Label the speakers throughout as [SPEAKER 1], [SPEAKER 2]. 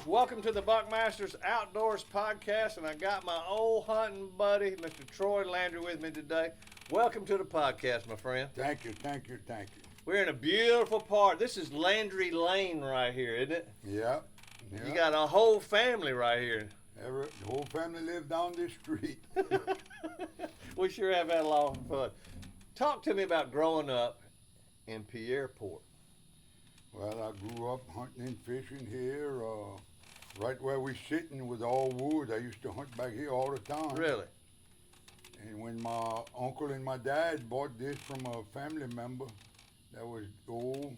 [SPEAKER 1] folks. Welcome to the Buckmasters Outdoors Podcast, and I got my old hunting buddy, Mr. Troy Landry, with me today. Welcome to the podcast, my friend.
[SPEAKER 2] Thank you.
[SPEAKER 1] We're in a beautiful part. This is Landry Lane right here, isn't it?
[SPEAKER 2] Yep.
[SPEAKER 1] You got a whole family right here.
[SPEAKER 2] The whole family live down this street.
[SPEAKER 1] We sure have had a lot of fun. Talk to me about growing up in Pierreport.
[SPEAKER 2] Well, I grew up hunting and fishing here. Right where we sitting with all woods. I used to hunt back here all the time.
[SPEAKER 1] Really?
[SPEAKER 2] And when my uncle and my dad bought this from a family member that was old,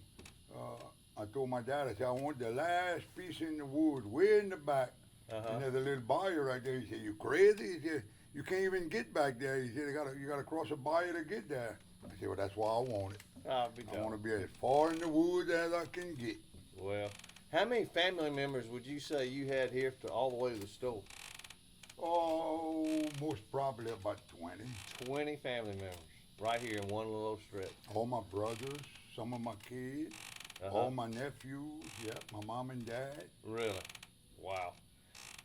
[SPEAKER 2] I told my dad, I said, I want the last piece in the wood, way in the back. And there's a little bayou right there. He said, you crazy? He said, you can't even get back there. He said, you gotta cross a bayou to get there. I said, well, that's why I want it. I want to be as far in the woods as I can get.
[SPEAKER 1] Well, how many family members would you say you had here to all the way to the store?
[SPEAKER 2] Oh, most probably about 20.
[SPEAKER 1] 20 family members right here in one little stretch.
[SPEAKER 2] All my brothers, some of my kids, all my nephews, my mom and dad.
[SPEAKER 1] Really? Wow.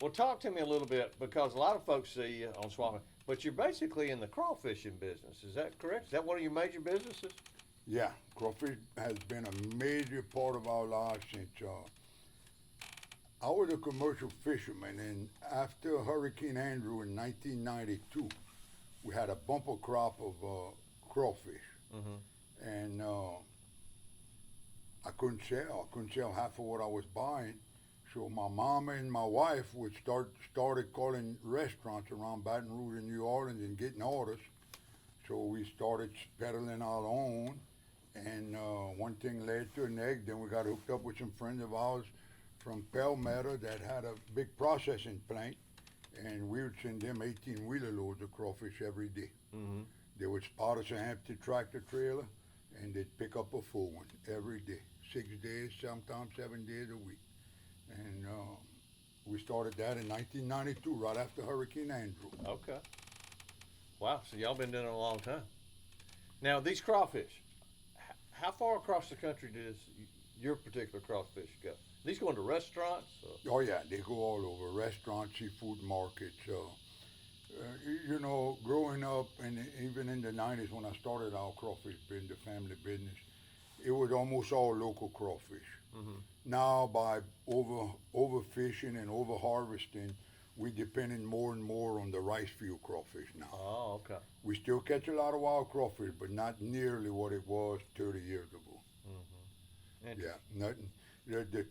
[SPEAKER 1] Well, talk to me a little bit, because a lot of folks see you on Swampy, but you're basically in the crawfishing business. Is that correct? Is that one of your major businesses?
[SPEAKER 2] Yeah, crawfish has been a major part of our lives since I was a commercial fisherman, and after Hurricane Andrew in 1992, we had a bumper crop of crawfish, and I couldn't sell half of what I was buying. So my mama and my wife would started calling restaurants around Baton Rouge and New Orleans and getting orders. So we started peddling our own, and one thing led to the next. Then we got hooked up with some friends of ours from Palmetto that had a big processing plant, and we would send them 18-wheeler loads of crawfish every day. They would spot us an empty tractor trailer, and they'd pick up a full one every day, 6 days, sometimes 7 days a week. And we started that in 1992, right after Hurricane Andrew.
[SPEAKER 1] Okay. Wow, so y'all been doing it a long time. Now, these crawfish, how far across the country does your particular crawfish go? These going to restaurants?
[SPEAKER 2] Oh, yeah, they go all over, restaurants, seafood markets. You know, growing up, and even in the 90s when I started our crawfish business, the family business, it was almost all local crawfish. Now, by overfishing and over-harvesting, we're depending more and more on the rice field crawfish now.
[SPEAKER 1] Oh, okay.
[SPEAKER 2] We still catch a lot of wild crawfish, but not nearly what it was 30 years ago. Yeah, nothing. The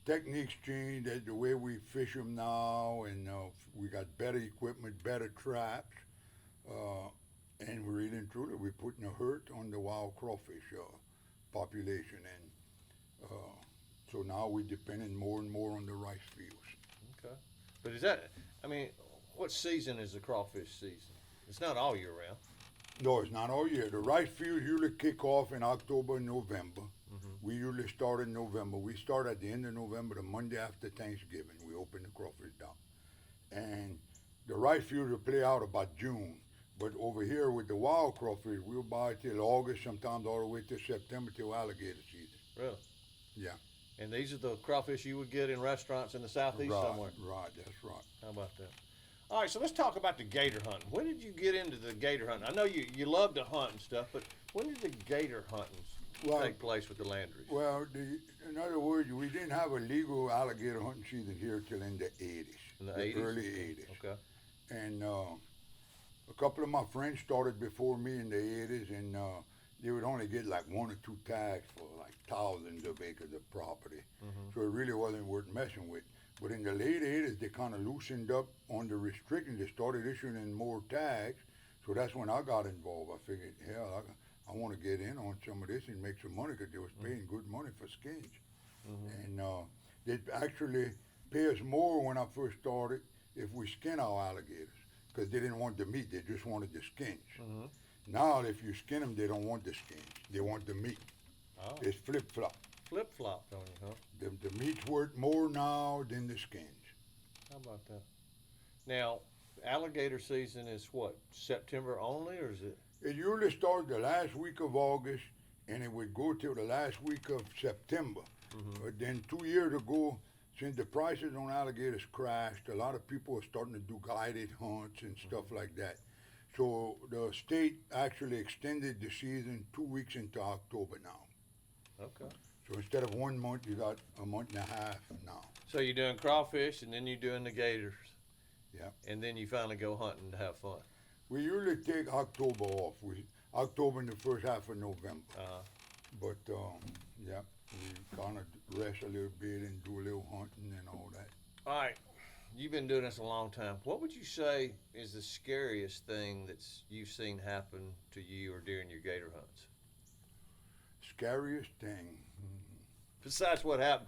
[SPEAKER 2] techniques changed, the way we fish them now, and we got better equipment, better traps, and really and truly, we're putting a hurt on the wild crawfish population, and so now we're depending more and more on the rice fields.
[SPEAKER 1] Okay. But is that, I mean, what season is the crawfish season? It's not all year round.
[SPEAKER 2] No, it's not all year. The rice fields usually kick off in October and November. We usually start in November. We start at the end of November, the Monday after Thanksgiving. We open the crawfish down. And the rice fields will play out about June. But over here with the wild crawfish, we'll buy till August, sometimes all the way to September till alligator season.
[SPEAKER 1] Really?
[SPEAKER 2] Yeah.
[SPEAKER 1] And these are the crawfish you would get in restaurants in the southeast somewhere?
[SPEAKER 2] Right, that's right.
[SPEAKER 1] How about that? All right, so let's talk about the gator hunting. When did you get into the gator hunting? I know you love to hunt and stuff, but when did the gator hunting take place with the Landrys?
[SPEAKER 2] Well, in other words, we didn't have a legal alligator hunting season here till in the 80s.
[SPEAKER 1] In the 80s?
[SPEAKER 2] Early 80s.
[SPEAKER 1] Okay.
[SPEAKER 2] And a couple of my friends started before me in the 80s, and they would only get like 1 or 2 tags for like thousands of acres of property. So it really wasn't worth messing with. But in the late 80s, they kind of loosened up on the restrictions. They started issuing more tags. So that's when I got involved. I figured, hell, I want to get in on some of this and make some money, because they was paying good money for skins. And they'd actually pay us more when I first started if we skin our alligators, because they didn't want the meat. They just wanted the skins. Now, if you skin them, they don't want the skins. They want the meat.
[SPEAKER 1] Oh.
[SPEAKER 2] It's flip-flop.
[SPEAKER 1] Flip-flop, don't you, huh?
[SPEAKER 2] The meat's worth more now than the skins.
[SPEAKER 1] How about that? Now, alligator season is what, September only, or is it?
[SPEAKER 2] It usually starts the last week of August, and it would go till the last week of September. But then 2 years ago, since the prices on alligators crashed, a lot of people are starting to do guided hunts and stuff like that. So the state actually extended the season 2 weeks into October now.
[SPEAKER 1] Okay.
[SPEAKER 2] So instead of 1 month, you got a month and a half now.
[SPEAKER 1] So you're doing crawfish, and then you're doing the gators.
[SPEAKER 2] Yeah.
[SPEAKER 1] And then you finally go hunting to have fun.
[SPEAKER 2] We usually take October off. October and the first half of November. But yeah, we kind of rest a little bit and do a little hunting and all that.
[SPEAKER 1] All right. You've been doing this a long time. What would you say is the scariest thing you've seen happen to you or during your gator hunts?
[SPEAKER 2] Scariest thing.
[SPEAKER 1] Besides what happened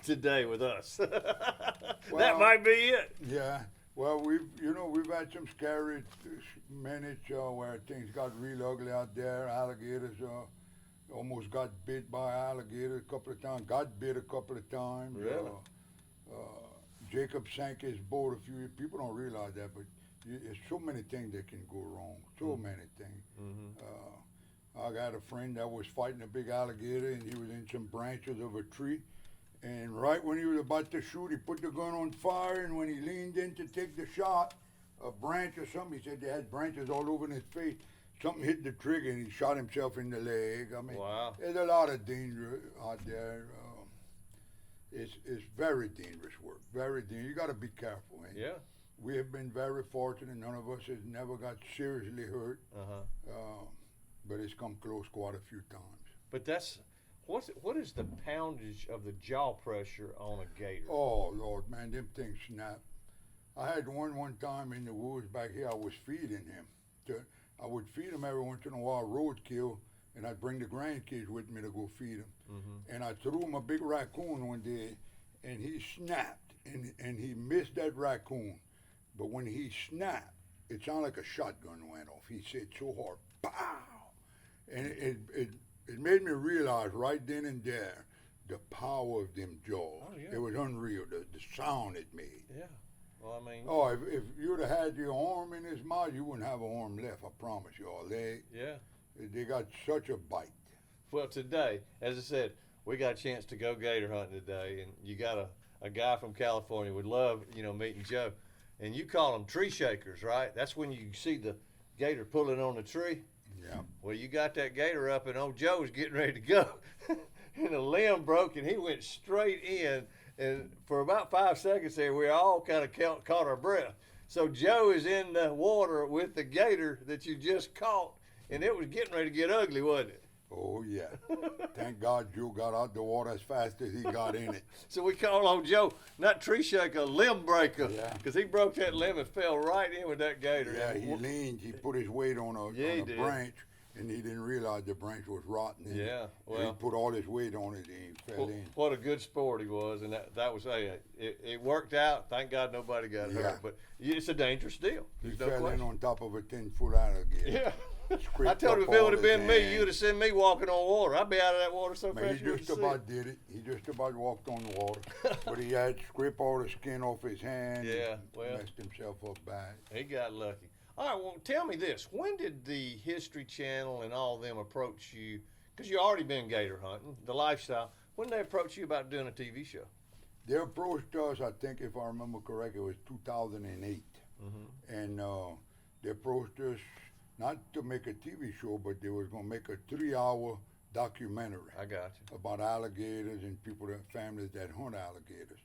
[SPEAKER 1] today with us.
[SPEAKER 2] Well,
[SPEAKER 1] that might be it.
[SPEAKER 2] Yeah. Well, we've had some scary minutes where things got real ugly out there. Alligators almost got bit by alligators a couple of times. Got bit a couple of times.
[SPEAKER 1] Really?
[SPEAKER 2] Jacob sank his boat a few. People don't realize that, but there's so many things that can go wrong. So many things. I got a friend that was fighting a big alligator, and he was in some branches of a tree. And right when he was about to shoot, he put the gun on fire, and when he leaned in to take the shot, a branch or something, he said they had branches all over his face. Something hit the trigger, and he shot himself in the leg. I mean,
[SPEAKER 1] wow.
[SPEAKER 2] There's a lot of danger out there. It's very dangerous work, very dangerous. You got to be careful. And
[SPEAKER 1] Yeah.
[SPEAKER 2] we have been very fortunate. None of us has never got seriously hurt, but it's come close quite a few times.
[SPEAKER 1] But what is the poundage of the jaw pressure on a gator?
[SPEAKER 2] Oh, Lord, man, them things snap. I had one time in the woods back here. I was feeding him. I would feed him every once in a while, roadkill, and I'd bring the grandkids with me to go feed him. And I threw him a big raccoon one day, and he snapped, and he missed that raccoon. But when he snapped, it sounded like a shotgun went off. He said so hard, pow! And it made me realize right then and there the power of them jaws.
[SPEAKER 1] Oh, yeah.
[SPEAKER 2] It was unreal, the sound it made.
[SPEAKER 1] Yeah. Well, I mean.
[SPEAKER 2] Oh, if you'd have had your arm in his mouth, you wouldn't have an arm left, I promise you all. They got such a bite.
[SPEAKER 1] Well, today, as I said, we got a chance to go gator hunting today, and you got a guy from California would love, meeting Joe. And you call them tree shakers, right? That's when you see the gator pulling on the tree.
[SPEAKER 2] Yeah.
[SPEAKER 1] Well, you got that gator up, and old Joe was getting ready to go. And a limb broke, and he went straight in. And for about 5 seconds there, we all kind of caught our breath. So Joe is in the water with the gator that you just caught, and it was getting ready to get ugly, wasn't it?
[SPEAKER 2] Oh, yeah. Thank God Joe got out the water as fast as he got in it.
[SPEAKER 1] So we called old Joe, not tree shaker, limb breaker.
[SPEAKER 2] Yeah.
[SPEAKER 1] Because he broke that limb and fell right in with that gator.
[SPEAKER 2] Yeah, he leaned, he put his weight on a branch, and he didn't realize the branch was rotten.
[SPEAKER 1] Yeah, well.
[SPEAKER 2] And he put all his weight on it, and he fell in.
[SPEAKER 1] What a good sport he was, and that was, it worked out. Thank God nobody got hurt, but it's a dangerous deal.
[SPEAKER 2] He
[SPEAKER 1] There's no
[SPEAKER 2] fell
[SPEAKER 1] question.
[SPEAKER 2] in on top of a 10-foot alligator.
[SPEAKER 1] Yeah.
[SPEAKER 2] Scraped
[SPEAKER 1] I told him
[SPEAKER 2] up
[SPEAKER 1] if it
[SPEAKER 2] all
[SPEAKER 1] would have
[SPEAKER 2] his
[SPEAKER 1] been me,
[SPEAKER 2] hands.
[SPEAKER 1] you would have seen me walking on water. I'd be out of that water so
[SPEAKER 2] Man,
[SPEAKER 1] fast.
[SPEAKER 2] he just about did it. He just about walked on the water. But he had scraped all the skin off his hand.
[SPEAKER 1] Yeah,
[SPEAKER 2] and
[SPEAKER 1] well.
[SPEAKER 2] messed himself up bad.
[SPEAKER 1] He got lucky. All right, well, tell me this. When did the History Channel and all of them approach you? Because you already been gator hunting, the lifestyle. When did they approach you about doing a TV show?
[SPEAKER 2] They approached us, I think, if I remember correct, it was 2008. And they approached us not to make a TV show, but they was going to make a 3-hour documentary.
[SPEAKER 1] I got you.
[SPEAKER 2] About alligators and families that hunt alligators.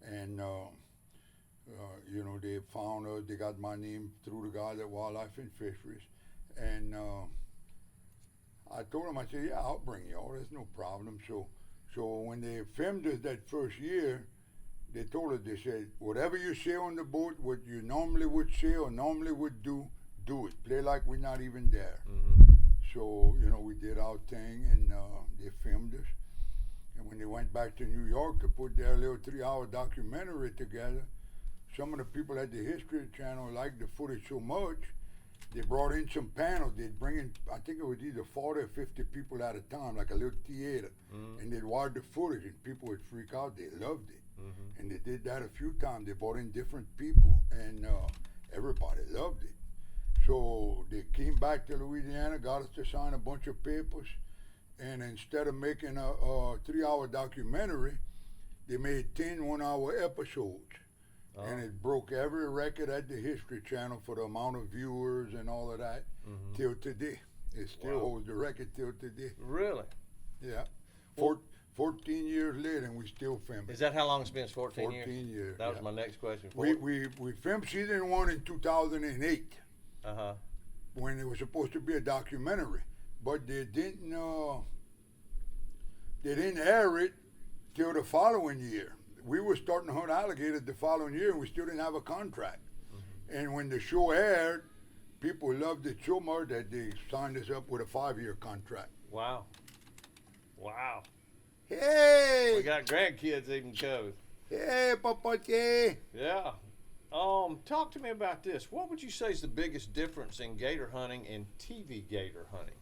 [SPEAKER 2] And, they found us, they got my name through the guys at Wildlife and Fisheries. And I told them, I said, yeah, I'll bring y'all, there's no problem. So when they filmed us that first year, they told us, they said, whatever you say on the boat, what you normally would say or normally would do it. Play like we're not even there. So, we did our thing, and they filmed us. And when they went back to New York to put their little 3-hour documentary together, some of the people at the History Channel liked the footage so much, they brought in some panels. They'd bring in, I think it was either 40 or 50 people at a time, like a little theater. And they'd watch the footage, and people would freak out. They loved it. And they did that a few times. They brought in different people, and everybody loved it. So they came back to Louisiana, got us to sign a bunch of papers, and instead of making a 3-hour documentary, They made 10 one-hour episodes. And it broke every record at the History Channel for the amount of viewers and all of that till today. It still holds the record till today.
[SPEAKER 1] Really?
[SPEAKER 2] Yeah. 14 years later, and we still filming.
[SPEAKER 1] Is that how long it's been? 14 years?
[SPEAKER 2] 14 years.
[SPEAKER 1] That was my next question.
[SPEAKER 2] We filmed season 1 in 2008
[SPEAKER 1] Uh-huh.
[SPEAKER 2] when it was supposed to be a documentary, but they didn't air it till the following year. We were starting to hunt alligators the following year, and we still didn't have a contract. And when the show aired, people loved it so much that they signed us up with a 5-year contract.
[SPEAKER 1] Wow. Wow.
[SPEAKER 2] Hey!
[SPEAKER 1] We got grandkids even covered.
[SPEAKER 2] Hey, Papache!
[SPEAKER 1] Yeah. Talk to me about this. What would you say is the biggest difference in gator hunting and TV gator hunting?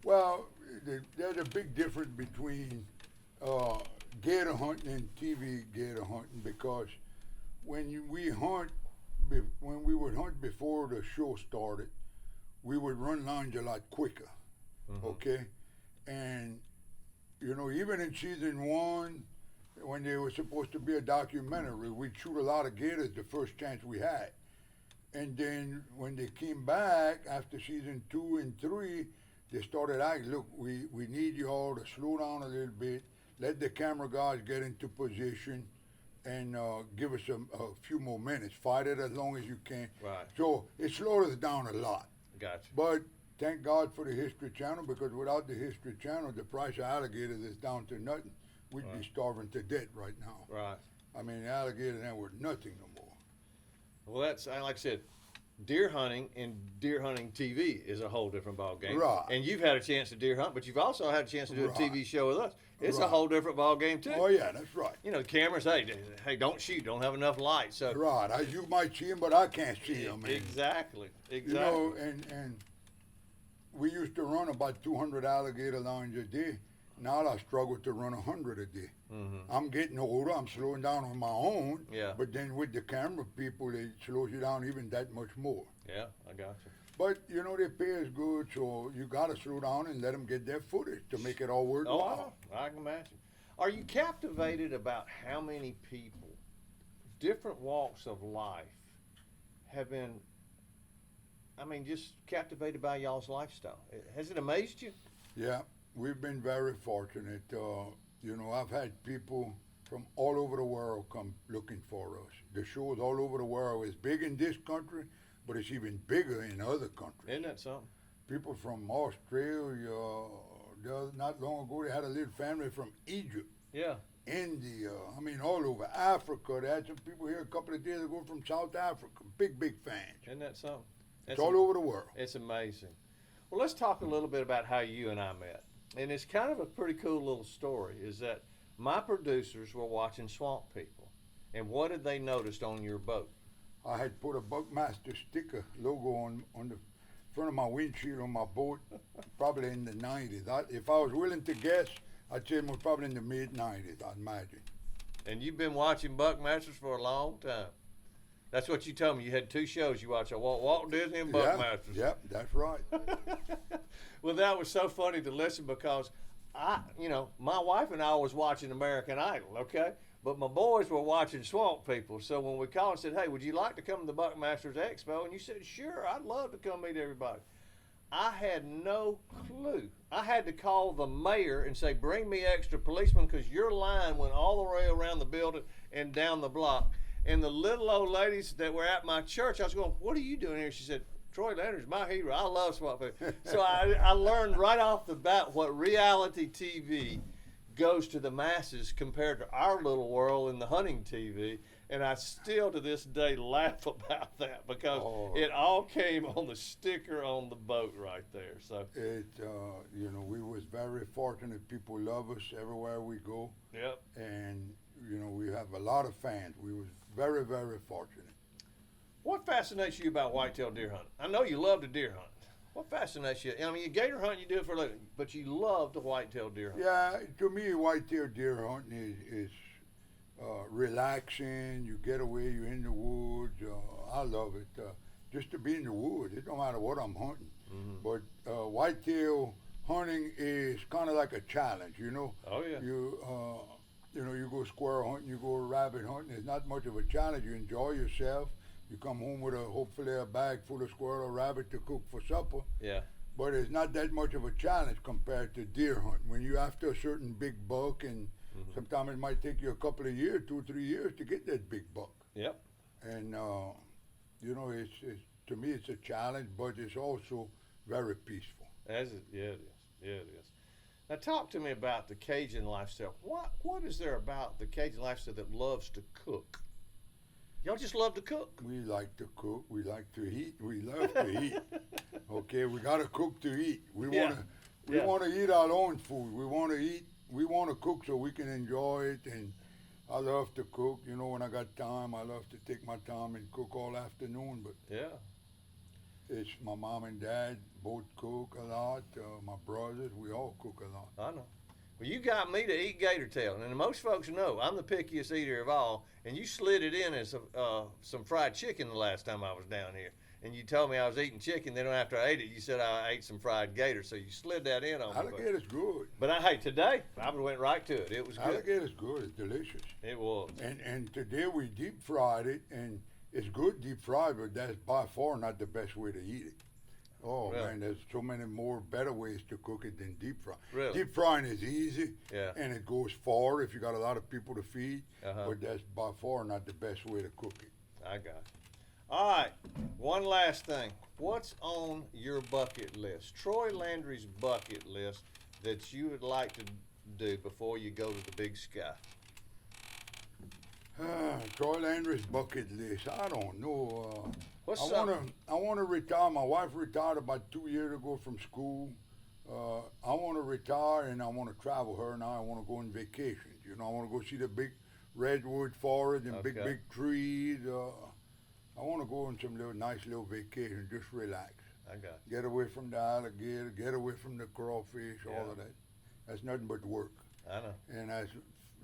[SPEAKER 2] Well, there's a big difference between gator hunting and TV gator hunting, because when we would hunt before the show started, we would run lines a lot quicker, okay? And, you know, even in season 1, when there was supposed to be a documentary, we'd shoot a lot of gators the first chance we had. And then when they came back after season 2 and 3, they started asking, look, we need you all to slow down a little bit, let the camera guys get into position, and give us a few more minutes. Fight it as long as you can.
[SPEAKER 1] Right.
[SPEAKER 2] So it slowed us down a lot.
[SPEAKER 1] Gotcha.
[SPEAKER 2] But thank God for the History Channel, because without the History Channel, the price of alligators is down to nothing. We'd be starving to death right now.
[SPEAKER 1] Right.
[SPEAKER 2] I mean, alligators ain't worth nothing no more.
[SPEAKER 1] Well, that's, like I said, deer hunting and deer hunting TV is a whole different ball game.
[SPEAKER 2] Right.
[SPEAKER 1] And you've had a chance to deer hunt, but you've also had a chance to do a TV show with us. It's a
[SPEAKER 2] Right.
[SPEAKER 1] whole different ball game too.
[SPEAKER 2] Oh yeah, that's right.
[SPEAKER 1] You know, the cameras, hey, don't shoot, don't have enough light. So
[SPEAKER 2] Right. You might see them, but I can't see them.
[SPEAKER 1] Exactly.
[SPEAKER 2] You know, and we used to run about 200 alligator lines a day. Now I struggle to run 100 a day. I'm getting older. I'm slowing down on my own.
[SPEAKER 1] Yeah.
[SPEAKER 2] But then with the camera people, it slows you down even that much more.
[SPEAKER 1] Yeah, I got you.
[SPEAKER 2] But, you know, they pay us good, so you got to slow down and let them get their footage to make it all
[SPEAKER 1] Oh,
[SPEAKER 2] worthwhile.
[SPEAKER 1] I can imagine. Are you captivated about how many people, different walks of life, have been, I mean, just captivated by y'all's lifestyle? Has it amazed you?
[SPEAKER 2] Yeah, we've been very fortunate. You know, I've had people from all over the world come looking for us. The shows all over the world. It's big in this country, but it's even bigger in other countries.
[SPEAKER 1] Isn't that something?
[SPEAKER 2] People from Australia, not long ago, they had a little family from Egypt,
[SPEAKER 1] Yeah.
[SPEAKER 2] India, I mean, all over Africa. They had some people here a couple of days ago from South Africa. Big fans.
[SPEAKER 1] Isn't that something?
[SPEAKER 2] It's all over the world.
[SPEAKER 1] It's amazing. Well, let's talk a little bit about how you and I met. And it's kind of a pretty cool little story, is that my producers were watching Swamp People. And what did they notice on your boat?
[SPEAKER 2] I had put a Buckmaster sticker logo on the front of my windshield on my boat, probably in the 90s. If I was willing to guess, I'd say it was probably in the mid-90s, I'd imagine.
[SPEAKER 1] And you've been watching Buckmasters for a long time. That's what you told me. You had 2 shows you watched, Walt Disney and Buckmasters.
[SPEAKER 2] Yep, that's right.
[SPEAKER 1] Well, that was so funny to listen, because my wife and I was watching American Idol, okay? But my boys were watching Swamp People. So when we called and said, hey, would you like to come to the Buckmasters Expo? And you said, sure, I'd love to come meet everybody. I had no clue. I had to call the mayor and say, bring me extra policemen, because your line went all the way around the building and down the block. And the little old ladies that were at my church, I was going, what are you doing here? She said, Troy Landry's my hero. I love Swamp People. So I learned right off the bat what reality TV goes to the masses compared to our little world in the hunting TV. And I still to this day laugh about that, because it all came on the sticker on the boat right there. So
[SPEAKER 2] we was very fortunate. People love us everywhere we go.
[SPEAKER 1] Yep.
[SPEAKER 2] And we have a lot of fans. We was very, very fortunate.
[SPEAKER 1] What fascinates you about whitetail deer hunting? I know you love to deer hunt. What fascinates you? I mean, you gator hunt, you do it for a living, but you love to whitetail deer hunt.
[SPEAKER 2] Yeah, to me, whitetail deer hunting is relaxing. You get away, you're in the woods. I love it. Just to be in the woods. It don't matter what I'm hunting. But whitetail hunting is kind of like a challenge,
[SPEAKER 1] Oh, yeah.
[SPEAKER 2] you know, you go squirrel hunting, you go rabbit hunting. It's not much of a challenge. You enjoy yourself. You come home with hopefully a bag full of squirrel or rabbit to cook for supper.
[SPEAKER 1] Yeah.
[SPEAKER 2] But it's not that much of a challenge compared to deer hunting. When you're after a certain big buck, and sometimes it might take you a couple of years, 2 or 3 years to get that big buck.
[SPEAKER 1] Yep.
[SPEAKER 2] And you know, it's to me it's a challenge, but it's also very peaceful.
[SPEAKER 1] Yeah, it is. Yeah, it is. Now talk to me about the Cajun lifestyle. What is there about the Cajun lifestyle that loves to cook? Y'all just love to cook.
[SPEAKER 2] We like to cook. We like to eat. We love to eat. Okay, we gotta cook to eat. We wanna eat our own food. We wanna eat. We wanna cook so we can enjoy it. And I love to cook. You know, when I got time, I love to take my time and cook all afternoon. But
[SPEAKER 1] yeah,
[SPEAKER 2] it's my mom and dad both cook a lot. My brothers, we all cook a lot.
[SPEAKER 1] I know. Well, you got me to eat Gator Tail, and most folks know I'm the pickiest eater of all. And you slid it in as some fried chicken the last time I was down here, and you told me I was eating chicken. Then after I ate it, you said I ate some fried gator, so you slid that in on me.
[SPEAKER 2] Alligator's good.
[SPEAKER 1] But today I went right to it. It was good.
[SPEAKER 2] Alligator's good. It's delicious.
[SPEAKER 1] It was.
[SPEAKER 2] And today we deep fried it, and it's good deep fried, but that's by far not the best way to eat it. Oh,
[SPEAKER 1] really?
[SPEAKER 2] Man, there's so many more better ways to cook it than deep fry.
[SPEAKER 1] Really?
[SPEAKER 2] Deep frying is easy,
[SPEAKER 1] Yeah.
[SPEAKER 2] and it goes far if you got a lot of people to feed,
[SPEAKER 1] Uh-huh.
[SPEAKER 2] but that's by far not the best way to cook it.
[SPEAKER 1] I got it. All right, one last thing. What's on your bucket list? Troy Landry's bucket list that you would like to do before you go to the big sky?
[SPEAKER 2] Troy Landry's bucket list. I don't know.
[SPEAKER 1] What's
[SPEAKER 2] I wanna retire. My wife retired about 2 years ago from school. I wanna retire and I wanna travel. Her and I wanna go on vacations. You know, I wanna go see the big redwood forest and
[SPEAKER 1] Okay.
[SPEAKER 2] big trees. I wanna go on some nice little vacation, just relax.
[SPEAKER 1] I got it.
[SPEAKER 2] Get away from the alligator, get away from the crawfish,
[SPEAKER 1] Yeah.
[SPEAKER 2] all of that. That's nothing but work.
[SPEAKER 1] I know.
[SPEAKER 2] And as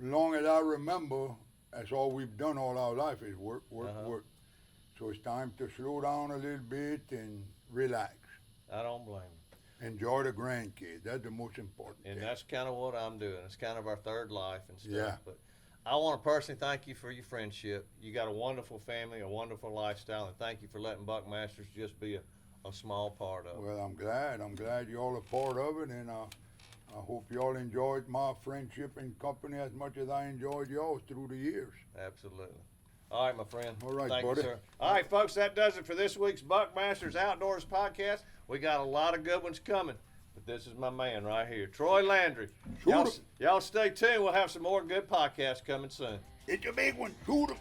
[SPEAKER 2] long as I remember, that's all we've done all our life is work,
[SPEAKER 1] Uh-huh.
[SPEAKER 2] work. So it's time to slow down a little bit and relax.
[SPEAKER 1] I don't blame you.
[SPEAKER 2] Enjoy the grandkids. That's the most important
[SPEAKER 1] And
[SPEAKER 2] thing.
[SPEAKER 1] that's kind of what I'm doing. It's kind of our third life and stuff.
[SPEAKER 2] Yeah.
[SPEAKER 1] But I want to personally thank you for your friendship. You got a wonderful family, a wonderful lifestyle, and thank you for letting Buckmasters just be a small part of it.
[SPEAKER 2] Well, I'm glad. I'm glad y'all are part of it, and I hope y'all enjoyed my friendship and company as much as I enjoyed y'all through the years.
[SPEAKER 1] Absolutely. All right, my friend.
[SPEAKER 2] All right,
[SPEAKER 1] Thank
[SPEAKER 2] buddy.
[SPEAKER 1] you, sir. All right, folks, that does it for this week's Buckmasters Outdoors podcast. We got a lot of good ones coming, but this is my man right here, Troy Landry.
[SPEAKER 2] Shoot 'em.
[SPEAKER 1] Y'all stay tuned. We'll have some more good podcasts coming soon.
[SPEAKER 2] It's a big one. Shoot 'em.